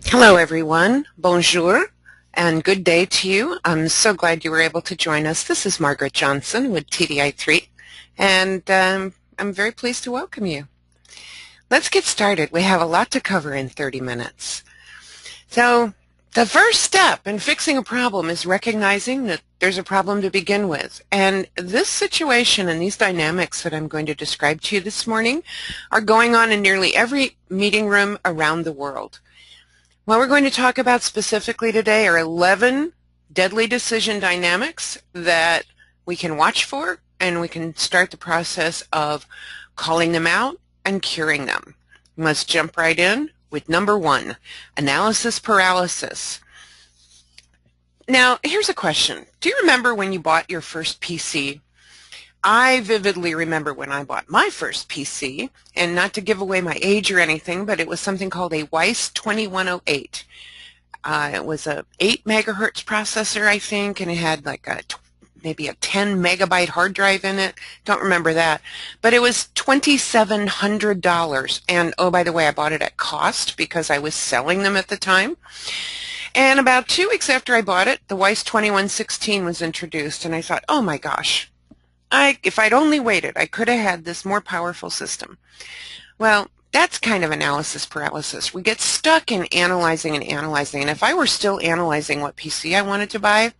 Hello everyone, bonjour, and good day to you. I'm so glad you were able to join us. This is Margaret Johnson with TDI3, and I'm very pleased to welcome you. Let's get started. We have a lot to cover in 30 minutes. So the first step in fixing a problem is recognizing that there's a problem to begin with. And this situation and these dynamics that I'm going to describe to you this morning are going on in nearly every meeting room around the world. What we're going to talk about specifically today are 11 deadly decision dynamics that we can watch for, and we can start the process of calling them out and curing them. Let's jump right in with number 1, analysis paralysis. Now, here's a question. Do you remember when you bought your first PC? I vividly remember when I bought my first PC, and not to give away my age or anything, but it was something called a Weiss 2108. It was a 8 megahertz processor, I think, and it had like maybe a 10 megabyte hard drive in it. Don't remember that. But it was $2,700. And oh, by the way, I bought it at cost because I was selling them at the time. And about 2 weeks after I bought it, the Weiss 2116 was introduced, and I thought, oh my gosh. If I'd only waited, I could have had this more powerful system. Well, that's kind of analysis paralysis. We get stuck in analyzing, and if I were still analyzing what PC I wanted to buy,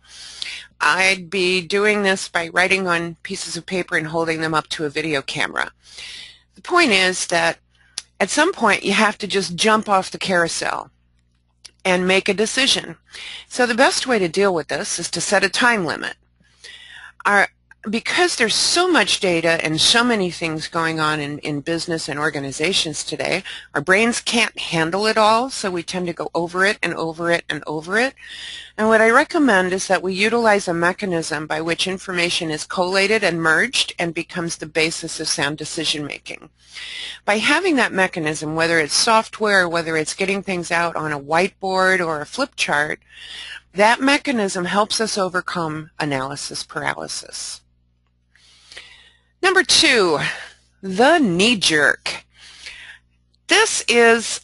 I'd be doing this by writing on pieces of paper and holding them up to a video camera. The point is that at some point you have to just jump off the carousel and make a decision. So the best way to deal with this is to set a time limit. Because there's so much data and so many things going on in business and organizations today, our brains can't handle it all, so we tend to go over it and over it and over it. And what I recommend is that we utilize a mechanism by which information is collated and merged and becomes the basis of sound decision making. By having that mechanism, whether it's software or whether it's getting things out on a whiteboard or a flip chart, that mechanism helps us overcome analysis paralysis. Number 2, the knee-jerk. This is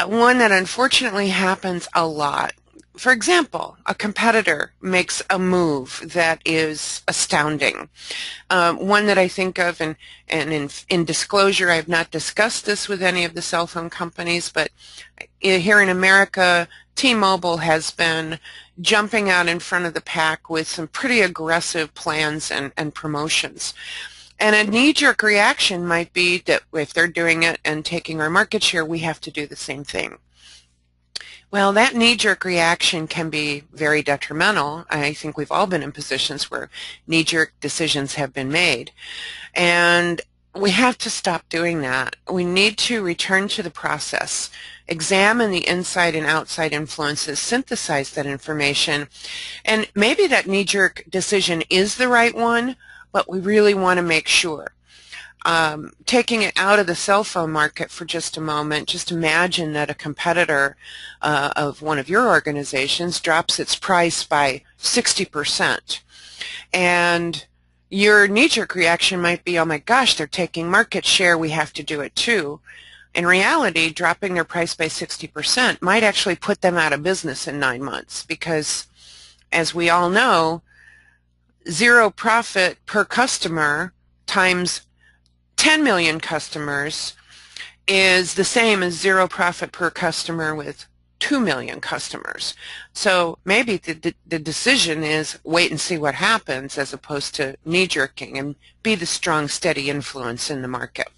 one that unfortunately happens a lot. For example, a competitor makes a move that is astounding. One that I think of, and in disclosure, I have not discussed this with any of the cell phone companies, but here in America, T-Mobile has been jumping out in front of the pack with some pretty aggressive plans and promotions. And a knee-jerk reaction might be that if they're doing it and taking our market share, we have to do the same thing. Well, that knee-jerk reaction can be very detrimental. I think we've all been in positions where knee-jerk decisions have been made. And we have to stop doing that. We need to return to the process, examine the inside and outside influences, synthesize that information, and maybe that knee-jerk decision is the right one, but we really want to make sure. Taking it out of the cell phone market for just a moment, just imagine that a competitor of one of your organizations drops its price by 60%. And your knee-jerk reaction might be, oh my gosh, they're taking market share, we have to do it too. In reality, dropping their price by 60% might actually put them out of business in 9 months because, as we all know, zero profit per customer times 10 million customers is the same as zero profit per customer with 2 million customers. So maybe the decision is wait and see what happens as opposed to knee-jerking and be the strong, steady influence in the market.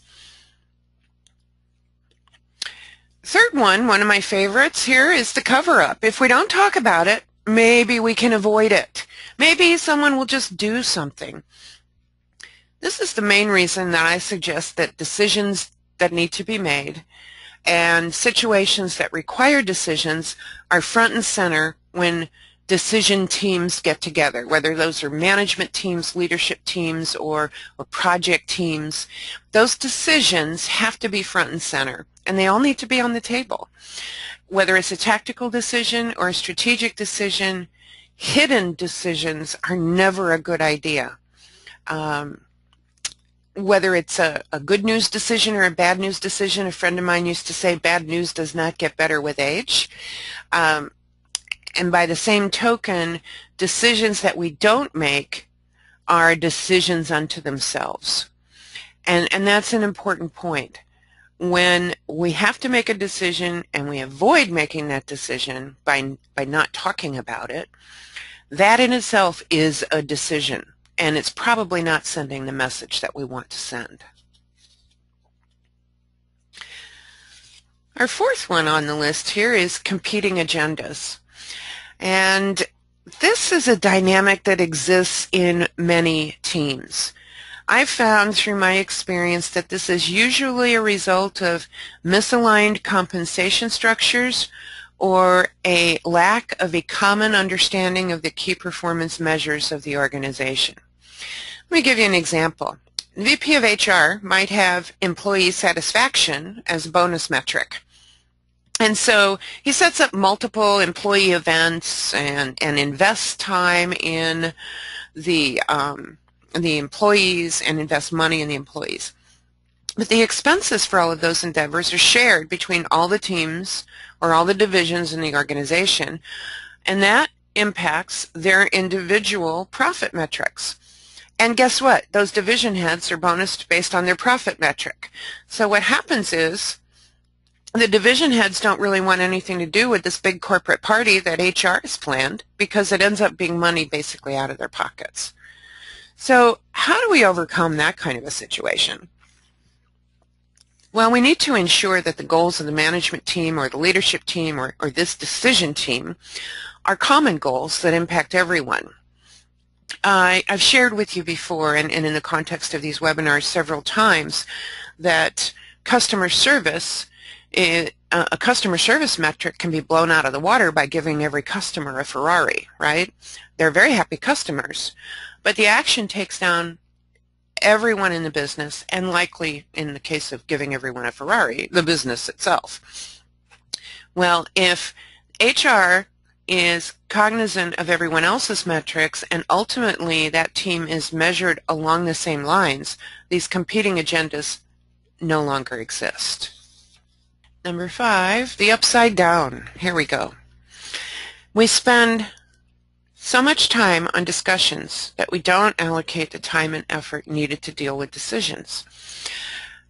Third one of my favorites here is the cover-up. If we don't talk about it, maybe we can avoid it. Maybe someone will just do something. This is the main reason that I suggest that decisions that need to be made and situations that require decisions are front and center when decision teams get together, whether those are management teams, leadership teams, or project teams. Those decisions have to be front and center, and they all need to be on the table. Whether it's a tactical decision or a strategic decision, hidden decisions are never a good idea. whether it's a good news decision or a bad news decision. A friend of mine used to say bad news does not get better with age. And by the same token, decisions that we don't make are decisions unto themselves. And that's an important point. When we have to make a decision and we avoid making that decision by not talking about it, that in itself is a decision, and it's probably not sending the message that we want to send. Our fourth one on the list here is competing agendas. And this is a dynamic that exists in many teams. I've found through my experience that this is usually a result of misaligned compensation structures or a lack of a common understanding of the key performance measures of the organization. Let me give you an example. The VP of HR might have employee satisfaction as a bonus metric. And so he sets up multiple employee events and invests time in the employees and invest money in the employees. But the expenses for all of those endeavors are shared between all the teams or all the divisions in the organization, and that impacts their individual profit metrics. And guess what? Those division heads are bonused based on their profit metric. So what happens is the division heads don't really want anything to do with this big corporate party that HR has planned, because it ends up being money basically out of their pockets. So how do we overcome that kind of a situation? Well, we need to ensure that the goals of the management team or the leadership team or this decision team are common goals that impact everyone. I've shared with you before and in the context of these webinars several times that customer service, a customer service metric can be blown out of the water by giving every customer a Ferrari, right? They're very happy customers, but the action takes down everyone in the business, and likely, in the case of giving everyone a Ferrari, the business itself. Well, if HR is cognizant of everyone else's metrics and ultimately that team is measured along the same lines, these competing agendas no longer exist. Number 5, the upside down. Here we go. We spend so much time on discussions that we don't allocate the time and effort needed to deal with decisions.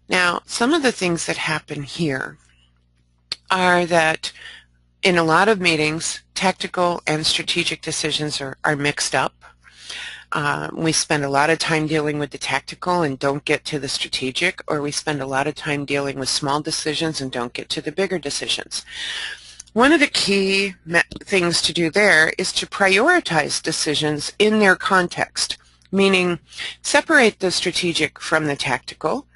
Now, some of the things that happen here are that in a lot of meetings, tactical and strategic decisions are mixed up. We spend a lot of time dealing with the tactical and don't get to the strategic, or we spend a lot of time dealing with small decisions and don't get to the bigger decisions. One of the key things to do there is to prioritize decisions in their context, meaning separate the strategic from the tactical,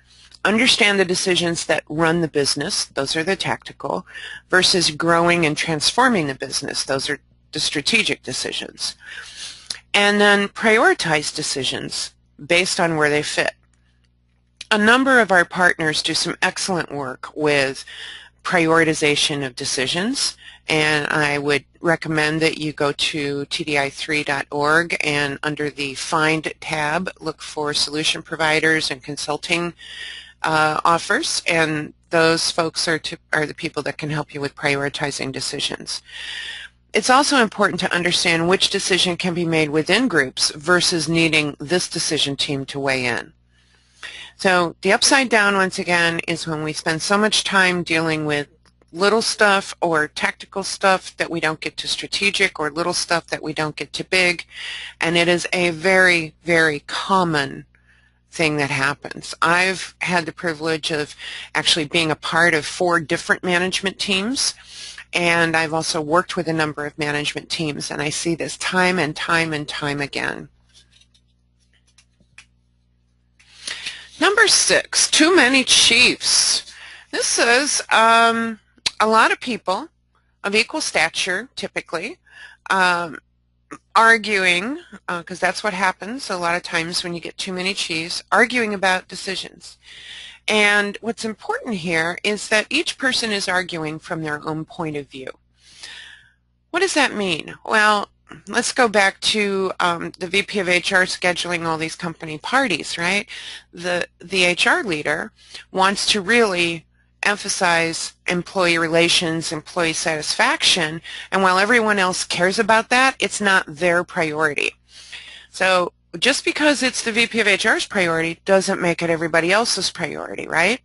understand the decisions that run the business, those are the tactical, versus growing and transforming the business, those are the strategic decisions. And then prioritize decisions based on where they fit. A number of our partners do some excellent work with prioritization of decisions, and I would recommend that you go to TDI3.org and under the Find tab look for solution providers and consulting offers, and those folks are the people that can help you with prioritizing decisions. It's also important to understand which decision can be made within groups versus needing this decision team to weigh in. So the upside down, once again, is when we spend so much time dealing with little stuff or tactical stuff that we don't get to strategic, or little stuff that we don't get to big, and it is a very, very common thing that happens. I've had the privilege of actually being a part of 4 different management teams, and I've also worked with a number of management teams, and I see this time and time and time again. Number 6, too many chiefs. This is a lot of people of equal stature, typically, arguing, because that's what happens a lot of times when you get too many chiefs, arguing about decisions. And what's important here is that each person is arguing from their own point of view. What does that mean? Well, let's go back to the VP of HR scheduling all these company parties, right? The HR leader wants to really emphasize employee relations, employee satisfaction, and while everyone else cares about that, it's not their priority. So just because it's the VP of HR's priority doesn't make it everybody else's priority, right?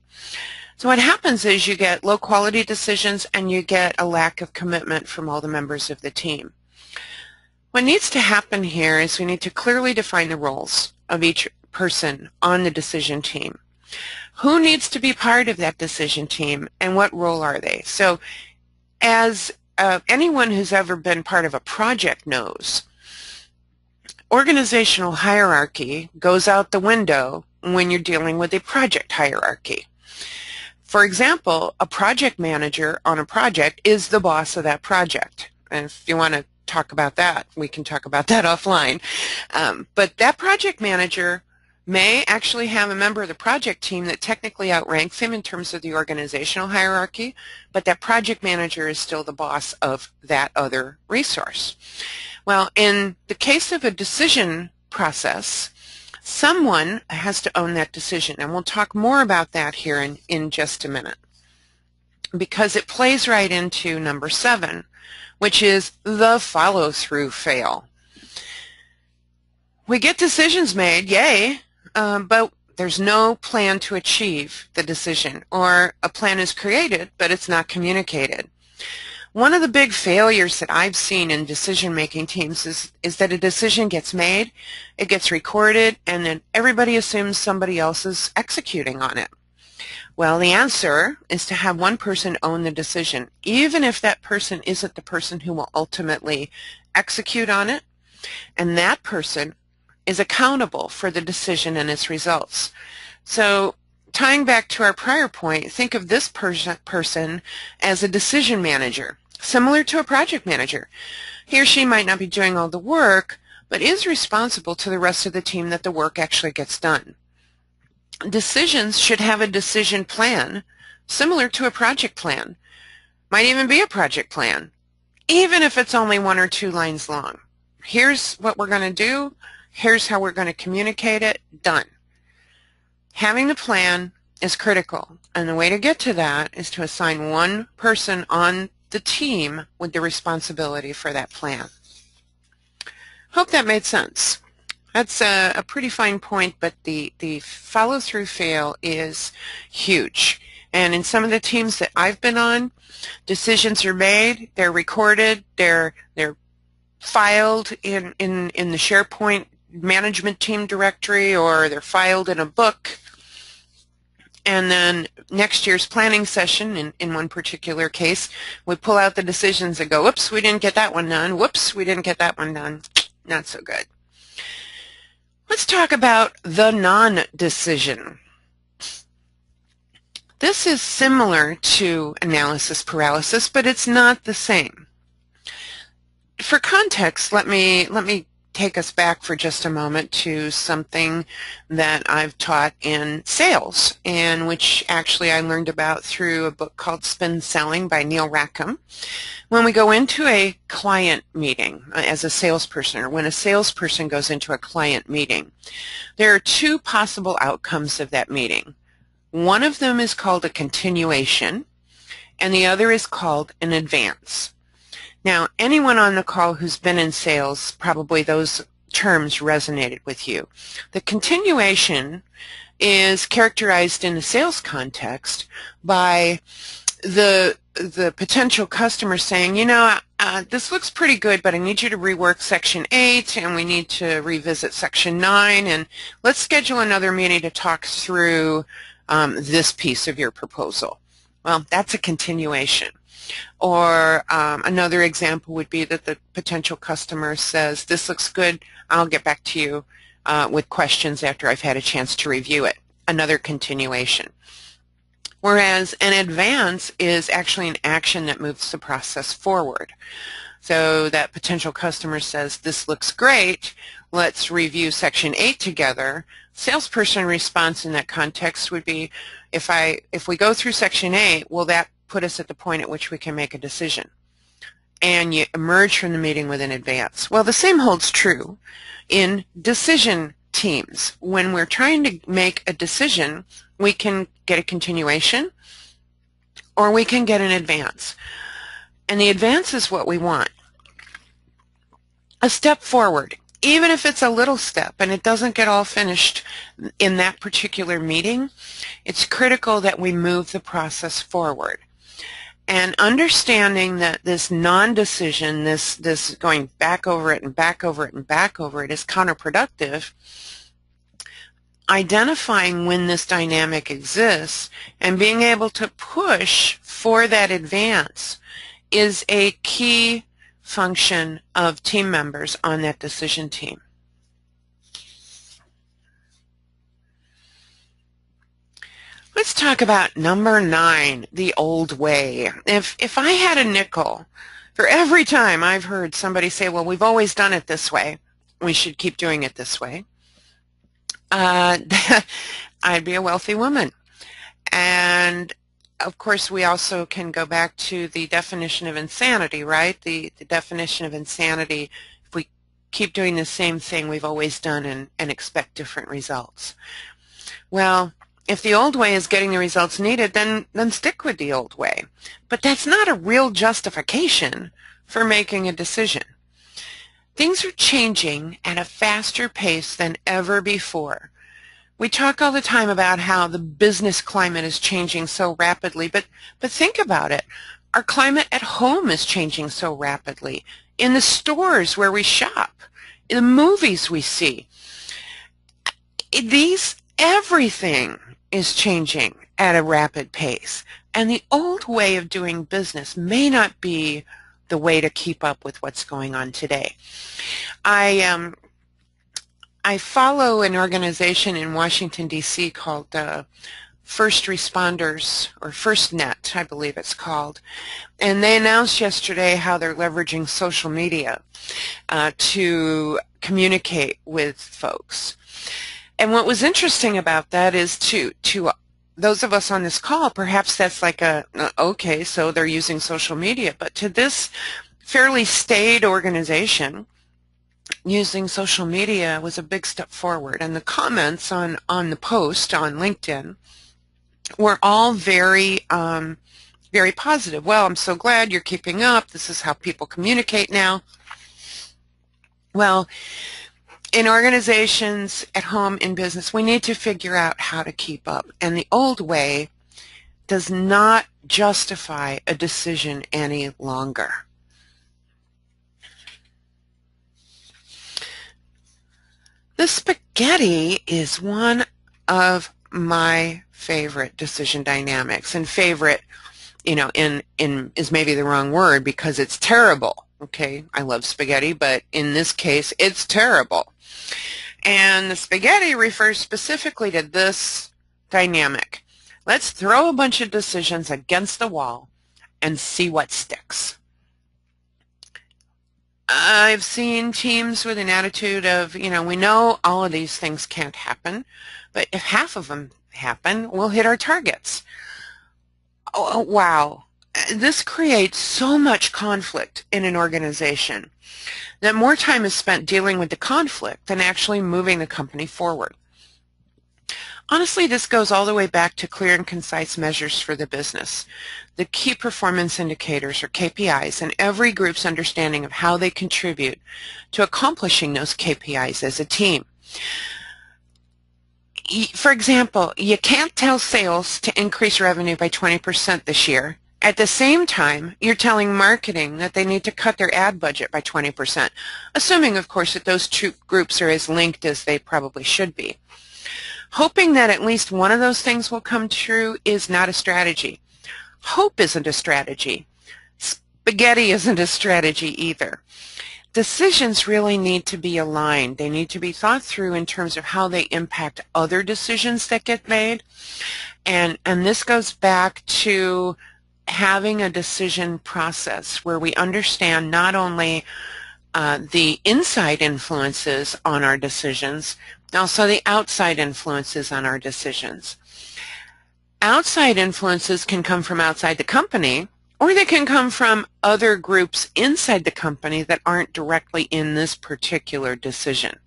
So what happens is you get low quality decisions and you get a lack of commitment from all the members of the team. What needs to happen here is we need to clearly define the roles of each person on the decision team. Who needs to be part of that decision team and what role are they? So as anyone who's ever been part of a project knows, organizational hierarchy goes out the window when you're dealing with a project hierarchy. For example, a project manager on a project is the boss of that project. And if you want to talk about that, we can talk about that offline. But that project manager may actually have a member of the project team that technically outranks him in terms of the organizational hierarchy, but that project manager is still the boss of that other resource. Well, in the case of a decision process, someone has to own that decision, and we'll talk more about that here in just a minute, because it plays right into number 7, which is the follow-through fail. We get decisions made, yay, but there's no plan to achieve the decision, or a plan is created, but it's not communicated. One of the big failures that I've seen in decision-making teams is that a decision gets made, it gets recorded, and then everybody assumes somebody else is executing on it. Well, the answer is to have one person own the decision, even if that person isn't the person who will ultimately execute on it, and that person is accountable for the decision and its results. So tying back to our prior point, think of this person as a decision manager, similar to a project manager. He or she might not be doing all the work, but is responsible to the rest of the team that the work actually gets done. Decisions should have a decision plan, similar to a project plan. Might even be a project plan, even if it's only 1 or 2 lines long. Here's what we're going to do. Here's how we're going to communicate it. Done. Having the plan is critical, and the way to get to that is to assign one person on the team with the responsibility for that plan. Hope that made sense. That's a pretty fine point, but the follow-through fail is huge. And in some of the teams that I've been on, decisions are made, they're recorded, they're filed in the SharePoint management team directory, or they're filed in a book. And then next year's planning session, in one particular case, we pull out the decisions and go, whoops, we didn't get that one done. Whoops, we didn't get that one done. Not so good. Let's talk about the non-decision. This is similar to analysis paralysis, but it's not the same. For context, let me take us back for just a moment to something that I've taught in sales, and which actually I learned about through a book called Spin Selling by Neil Rackham. When we go into a client meeting as a salesperson, or when a salesperson goes into a client meeting, there are 2 possible outcomes of that meeting. One of them is called a continuation, and the other is called an advance. Now, anyone on the call who's been in sales, probably those terms resonated with you. The continuation is characterized in the sales context by the potential customer saying, you know, this looks pretty good, but I need you to rework Section 8, and we need to revisit Section 9, and let's schedule another meeting to talk through this piece of your proposal. Well, that's a continuation. Or another example would be that the potential customer says, this looks good, I'll get back to you with questions after I've had a chance to review it. Another continuation. Whereas an advance is actually an action that moves the process forward. So that potential customer says, this looks great, let's review Section 8 together. Salesperson response in that context would be, if we go through Section 8, will that put us at the point at which we can make a decision? and you emerge from the meeting with an advance. Well, the same holds true in decision teams. When we're trying to make a decision, we can get a continuation or we can get an advance. And the advance is what we want. A step forward, even if it's a little step and it doesn't get all finished in that particular meeting, it's critical that we move the process forward. And understanding that this non-decision, this going back over it and back over it and back over it is counterproductive, identifying when this dynamic exists and being able to push for that advance is a key function of team members on that decision team. Let's talk about number 9, the old way. If I had a nickel for every time I've heard somebody say, well, we've always done it this way, we should keep doing it this way, I'd be a wealthy woman. And of course, we also can go back to the definition of insanity, right? The definition of insanity, if we keep doing the same thing we've always done and expect different results. Well, if the old way is getting the results needed, then stick with the old way. But that's not a real justification for making a decision. Things are changing at a faster pace than ever before. We talk all the time about how the business climate is changing so rapidly, but think about it. Our climate at home is changing so rapidly. In the stores where we shop, in the movies we see. Everything is changing at a rapid pace. And the old way of doing business may not be the way to keep up with what's going on today. I follow an organization in Washington, D.C. called First Responders, or FirstNet, I believe it's called. And they announced yesterday how they're leveraging social media to communicate with folks. And what was interesting about that is to those of us on this call, perhaps that's like okay, so they're using social media. But to this fairly staid organization, using social media was a big step forward. And the comments on the post on LinkedIn were all very, very positive. Well, I'm so glad you're keeping up. This is how people communicate now. Well, in organizations, at home, in business, we need to figure out how to keep up. And the old way does not justify a decision any longer. The spaghetti is one of my favorite decision dynamics, and favorite, is maybe the wrong word because it's terrible. Okay, I love spaghetti, but in this case, it's terrible. And the spaghetti refers specifically to this dynamic. Let's throw a bunch of decisions against the wall and see what sticks. I've seen teams with an attitude of, we know all of these things can't happen, but if half of them happen, we'll hit our targets. Oh, wow. This creates so much conflict in an organization that more time is spent dealing with the conflict than actually moving the company forward. Honestly, this goes all the way back to clear and concise measures for the business, the key performance indicators, or KPIs, and every group's understanding of how they contribute to accomplishing those KPIs as a team. For example, you can't tell sales to increase revenue by 20% this year. At the same time, you're telling marketing that they need to cut their ad budget by 20%, assuming, of course, that those two groups are as linked as they probably should be. Hoping that at least one of those things will come true is not a strategy. Hope isn't a strategy. Spaghetti isn't a strategy either. Decisions really need to be aligned. They need to be thought through in terms of how they impact other decisions that get made. And this goes back to having a decision process where we understand not only the inside influences on our decisions, also the outside influences on our decisions. Outside influences can come from outside the company, or they can come from other groups inside the company that aren't directly in this particular decision.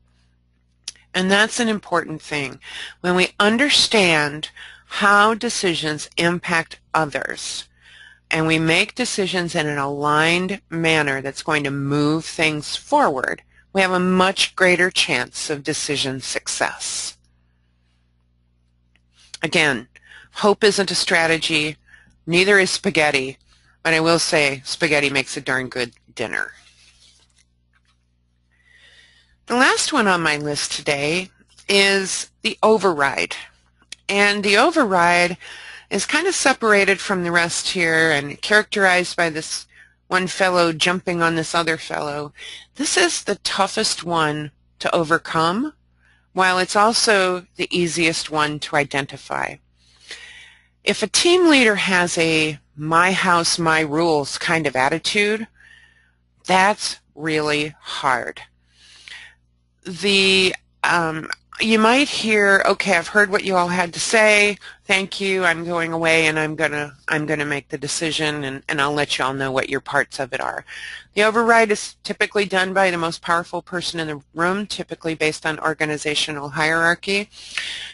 And that's an important thing. When we understand how decisions impact others, and we make decisions in an aligned manner that's going to move things forward, we have a much greater chance of decision success. Again, hope isn't a strategy, neither is spaghetti, but I will say spaghetti makes a darn good dinner. The last one on my list today is the override. And the override is kind of separated from the rest here and characterized by this one fellow jumping on this other fellow. This is the toughest one to overcome, while it's also the easiest one to identify. If a team leader has a my house, my rules kind of attitude, that's really hard. You might hear, okay, I've heard what you all had to say. Thank you. I'm going away and I'm gonna make the decision, and I'll let you all know what your parts of it are. The override is typically done by the most powerful person in the room, typically based on organizational hierarchy.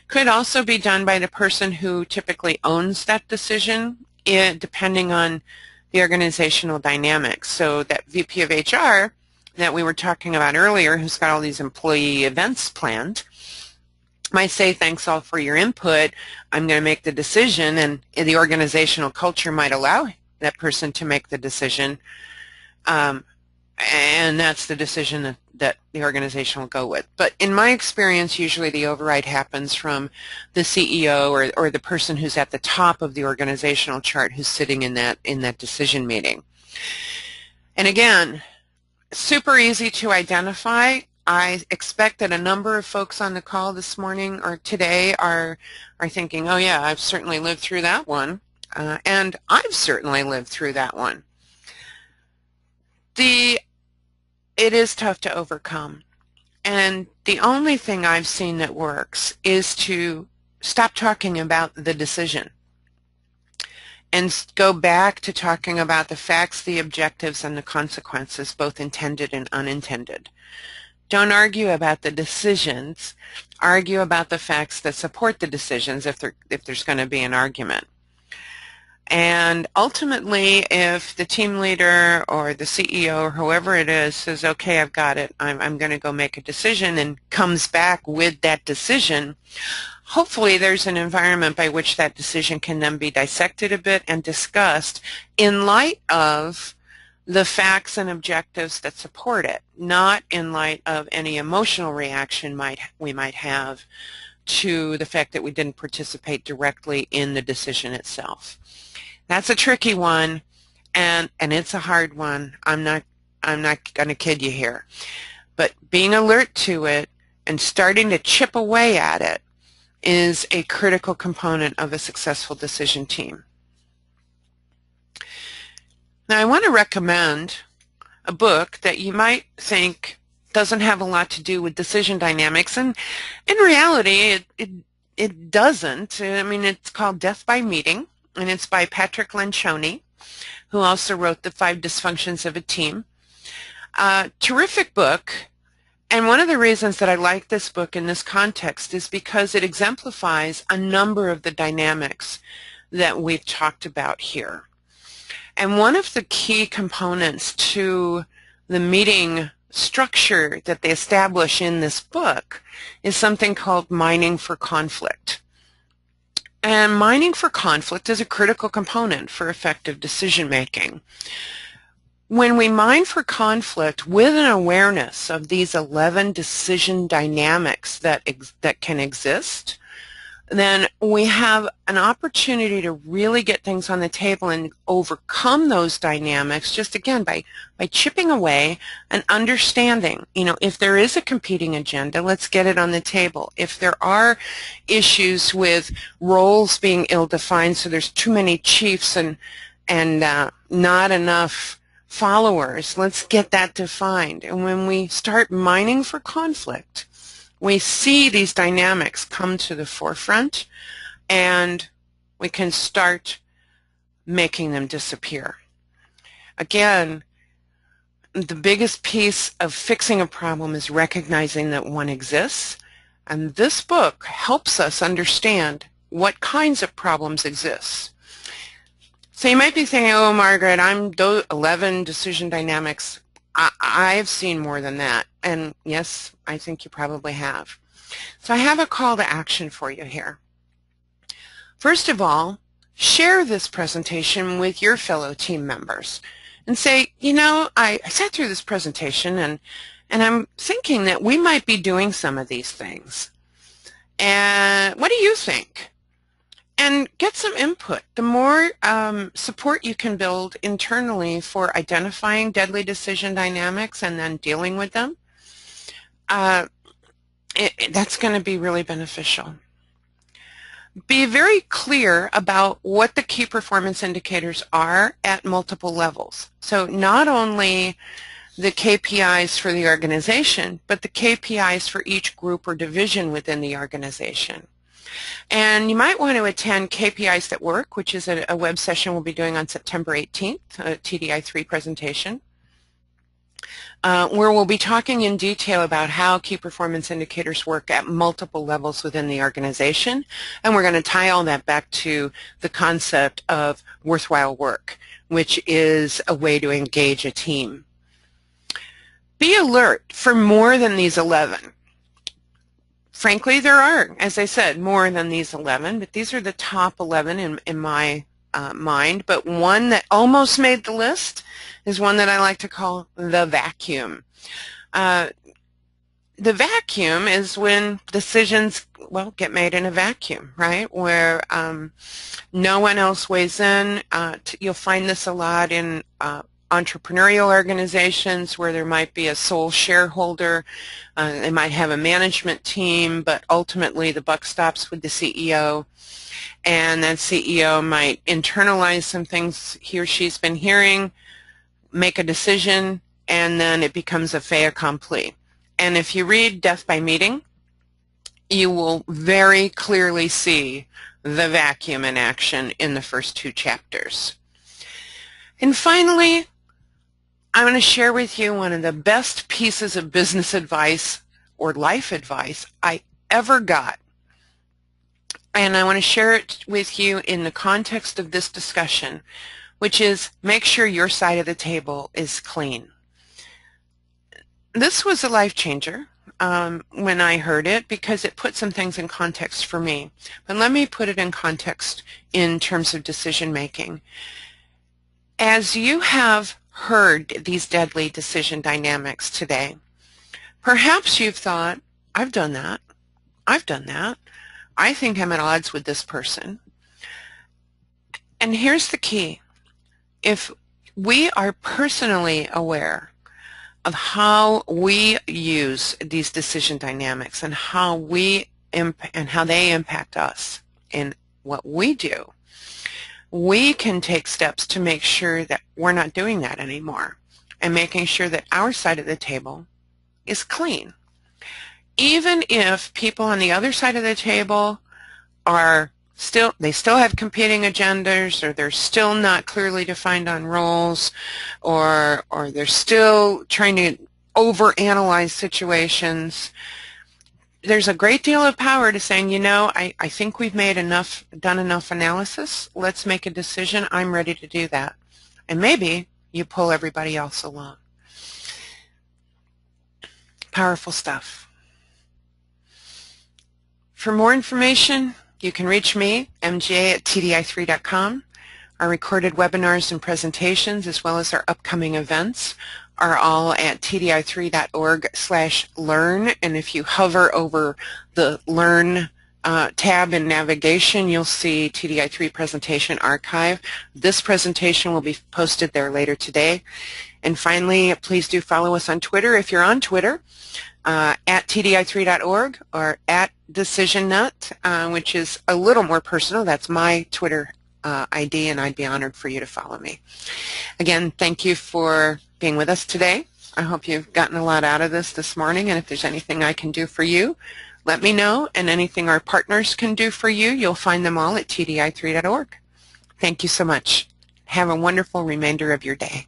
Could also be done by the person who typically owns that decision, depending on the organizational dynamics. So that VP of HR that we were talking about earlier, who's got all these employee events planned, might say, thanks all for your input, I'm going to make the decision, and the organizational culture might allow that person to make the decision, and that's the decision that the organization will go with. But in my experience, usually the override happens from the CEO or the person who's at the top of the organizational chart who's sitting in that decision meeting. And again, super easy to identify. I expect that a number of folks on the call this morning or today are thinking, oh yeah, I've certainly lived through that one, and I've certainly lived through that one. It is tough to overcome, and the only thing I've seen that works is to stop talking about the decision and go back to talking about the facts, the objectives, and the consequences, both intended and unintended. Don't argue about the decisions. Argue about the facts that support the decisions if there's going to be an argument. And ultimately, if the team leader or the CEO or whoever it is says, okay, I've got it, I'm going to go make a decision, and comes back with that decision, hopefully there's an environment by which that decision can then be dissected a bit and discussed in light of the facts and objectives that support it, not in light of any emotional reaction we might have to the fact that we didn't participate directly in the decision itself. That's a tricky one, and it's a hard one. I'm not going to kid you here. But being alert to it and starting to chip away at it is a critical component of a successful decision team. Now, I want to recommend a book that you might think doesn't have a lot to do with decision dynamics, and in reality, it doesn't. I mean, it's called Death by Meeting, and it's by Patrick Lencioni, who also wrote The 5 Dysfunctions of a Team. Terrific book, and one of the reasons that I like this book in this context is because it exemplifies a number of the dynamics that we've talked about here. And one of the key components to the meeting structure that they establish in this book is something called mining for conflict. And mining for conflict is a critical component for effective decision making. When we mine for conflict with an awareness of these 11 decision dynamics that can exist, then we have an opportunity to really get things on the table and overcome those dynamics just, again, by chipping away and understanding, if there is a competing agenda, let's get it on the table. If there are issues with roles being ill-defined, so there's too many chiefs and not enough followers, let's get that defined. And when we start mining for conflict, we see these dynamics come to the forefront, and we can start making them disappear. Again, the biggest piece of fixing a problem is recognizing that one exists, and this book helps us understand what kinds of problems exist. So you might be thinking, oh, Margaret, I'm 11 decision dynamics. I've seen more than that. And yes, I think you probably have. So I have a call to action for you here. First of all, share this presentation with your fellow team members and say, you know, I sat through this presentation and I'm thinking that we might be doing some of these things. And what do you think? And get some input. The more support you can build internally for identifying deadly decision dynamics and then dealing with them, that's going to be really beneficial. Be very clear about what the key performance indicators are at multiple levels. So not only the KPIs for the organization, but the KPIs for each group or division within the organization. And you might want to attend KPIs that Work, which is a web session we'll be doing on September 18th, a TDI3 presentation, where we'll be talking in detail about how key performance indicators work at multiple levels within the organization. And we're going to tie all that back to the concept of worthwhile work, which is a way to engage a team. Be alert for more than these 11. Frankly, there are, as I said, more than these 11, but these are the top 11 in my mind. But one that almost made the list is one that I like to call the vacuum. The vacuum is when decisions, well, get made in a vacuum, right, where no one else weighs in. You'll find this a lot in entrepreneurial organizations where there might be a sole shareholder. They might have a management team, but ultimately the buck stops with the CEO. And that CEO might internalize some things he or she's been hearing, make a decision, and then it becomes a fait accompli. And if you read Death by Meeting, you will very clearly see the vacuum in action in the first 2 chapters. And finally, I'm going to share with you one of the best pieces of business advice or life advice I ever got. And I want to share it with you in the context of this discussion, which is make sure your side of the table is clean. This was a life changer when I heard it because it put some things in context for me. But let me put it in context in terms of decision making. As you have heard these deadly decision dynamics today, perhaps you've thought, I've done that. I've done that. I think I'm at odds with this person. And here's the key. If we are personally aware of how we use these decision dynamics and how they impact us in what we do, we can take steps to make sure that we're not doing that anymore and making sure that our side of the table is clean. Even if people on the other side of the table are still have competing agendas, or they're still not clearly defined on roles, or they're still trying to overanalyze situations, there's a great deal of power to saying, you know, I think we've done enough analysis. Let's make a decision. I'm ready to do that. And maybe you pull everybody else along. Powerful stuff. For more information, you can reach me, mj@tdi3.com. Our recorded webinars and presentations, as well as our upcoming events, are all at tdi3.org/learn. And if you hover over the Learn tab in navigation, you'll see TDI3 Presentation Archive. This presentation will be posted there later today. And finally, please do follow us on Twitter if you're on Twitter, at tdi3.org or at DecisionNut, which is a little more personal. That's my Twitter ID, and I'd be honored for you to follow me. Again, thank you for being with us today. I hope you've gotten a lot out of this morning, and if there's anything I can do for you, let me know, and anything our partners can do for you, you'll find them all at tdi3.org. Thank you so much. Have a wonderful remainder of your day.